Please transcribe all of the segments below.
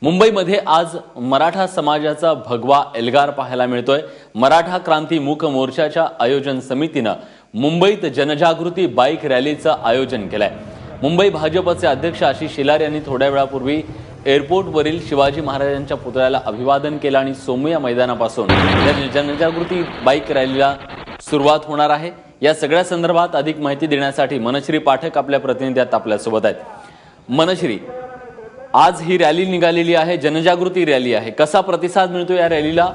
मुंबईमध्ये आज मराठा समाजाचा भगवा एल्गार पाहायला मिळतोय। मराठा क्रांती मूक मोर्चाच्या आयोजन समितीने मुंबईत जनजागृती बाईक रॅलीचं आयोजन केलंय। मुंबई भाजपचे अध्यक्ष आशिष शेलार यांनी थोड्या वेळापूर्वी एअरपोर्टवरील शिवाजी महाराजांच्या पुतळ्याला अभिवादन केलं आणि सोमय्या मैदानापासून या जनजागृती बाईक रॅलीला सुरुवात होणार आहे। या सगळ्या संदर्भात अधिक माहिती देण्यासाठी मनश्री पाठक आपल्या प्रतिनिधी आपल्या सोबत आहेत। मनश्री, आज ही रॅली निघालेली आहे, जनजागृती रॅली आहे, कसा प्रतिसाद मिळतो या रॅलीला?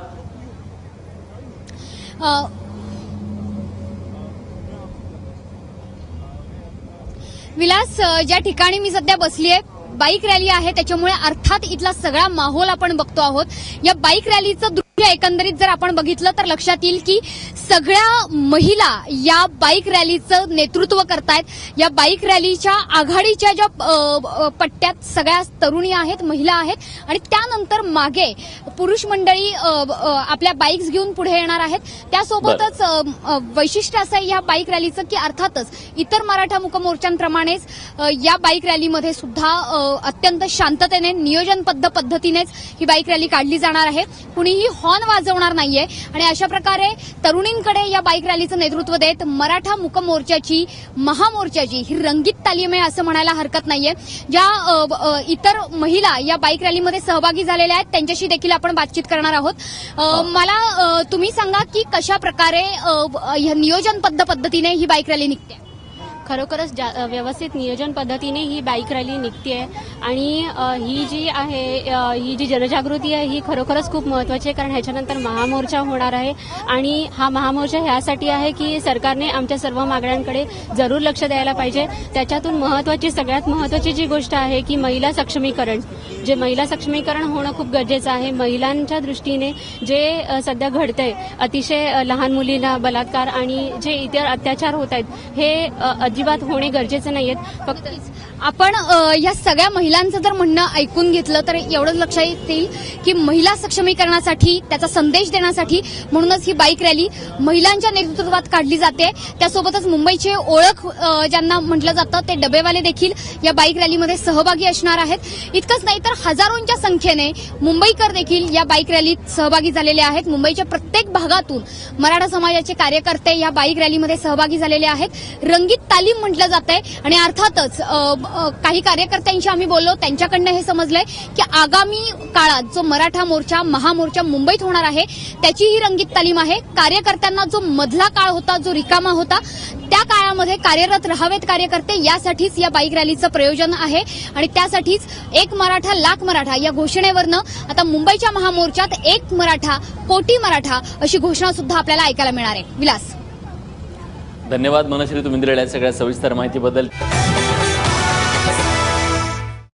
विलास, ज्या ठिकाणी मी सध्या बसली आहे बाईक रॅली आहे, त्याच्यामुळे अर्थात इथला सगळा माहोल आपण बघतो आहोत। या बाईक रॅलीचं दृश्य एकंदरीत जर आपण बघितलं तर लक्षात येईल की सगळ्या महिला या बाईक रॅलीचं नेतृत्व करतायत। या बाईक रॅलीच्या आघाडीच्या ज्या पट्ट्यात सगळ्या तरुणी आहेत, महिला आहेत आणि त्यानंतर मागे पुरुष मंडळी आपल्या बाईक्स घेऊन पुढे येणार आहेत। त्यासोबतच वैशिष्ट्य असं आहे या बाईक रॅलीचं की अर्थातच इतर मराठा मूक मोर्चांप्रमाणेच या बाईक रॅलीमध्ये सुद्धा अत्यंत शांततेने नियोजनबद्ध पद्धतीनेच ही बाईक रॅली काढली जाणार आहे। कुणीही हॉर्न वाजवणार नाहीये आणि अशा प्रकारे तरुणींकडे या बाईक रॅलीचं नेतृत्व देत मराठा मूक मोर्चाची महामोर्चाची ही रंगीत तालीम आहे असं म्हणायला हरकत नाहीये। ज्या इतर महिला या बाईक रॅलीमध्ये सहभागी झालेल्या आहेत त्यांच्याशी देखील आपण बातचीत करणार आहोत। मला तुम्ही सांगा की कशा प्रकारे नियोजनबद्ध पद्धतीने ही बाईक रॅली निघते? खरोखरच व्यवस्थित नियोजन पद्धतीने ही बाईक रॅली निघते आणि ही जी जनजागृती आहे ही खरोखरच खूप महत्त्वाची आहे, कारण ह्याच्यानंतर महामोर्चा होणार आहे आणि हा महामोर्चा ह्यासाठी आहे की सरकारने आमच्या सर्व मागण्यांकडे जरूर लक्ष द्यायला पाहिजे। त्याच्यातून सगळ्यात महत्त्वाची जी गोष्ट आहे की महिला सक्षमीकरण, जे महिला सक्षमीकरण होणं खूप गरजेचं आहे। महिलांच्या दृष्टीने जे सध्या घडतंय, अतिशय लहान मुलींना बलात्कार आणि जे इतर अत्याचार होत आहेत हे अजिबात होणे गरजेचे नाहीयेत। फक्त आपण या सगळ्या महिलांचं जर म्हणणं ऐकून घेतलं तर एवढंच लक्षात येईल की महिला सक्षमीकरणासाठी, त्याचा संदेश देण्यासाठी म्हणूनच ही बाईक रॅली महिलांच्या नेतृत्वात काढली जाते। त्यासोबतच मुंबईचे ओळख ज्यांना म्हटलं जातं ते डबेवाले देखील या बाईक रॅलीमध्ये सहभागी असणार आहेत। इतकंच नाही तर हजारोंच्या संख्येने मुंबईकर देखील या बाईक रॅलीत सहभागी झालेले आहेत। मुंबईच्या प्रत्येक भागातून मराठा समाजाचे कार्यकर्ते या बाईक रॅलीमध्ये सहभागी झालेले आहेत। रंगीत तालीम म्हटलं जातंय आणि अर्थातच काही कार्यकर्त्यांशी आम्ही बोललो, त्यांच्याकडनं हे समजलंय की आगामी काळात जो मराठा मोर्चा महामोर्चा मुंबईत होणार आहे त्याची ही रंगीत तालीम आहे। कार्यकर्त्यांना जो मधला काळ होता, जो रिकामा होता, त्या काळामध्ये कार्यरत राहावेत कार्यकर्ते, यासाठीच या बाईक रॅलीचं प्रयोजन आहे आणि त्यासाठीच एक मराठा लाख मराठा या घोषणेवरनं आता मुंबईच्या महामोर्चात एक मराठा कोटी मराठा अशी घोषणा सुद्धा आपल्याला ऐकायला मिळणार आहे। विलास, धन्यवाद मनश्री, तुम्ही दिलेल्या सगळ्या सविस्तर माहितीबद्दल।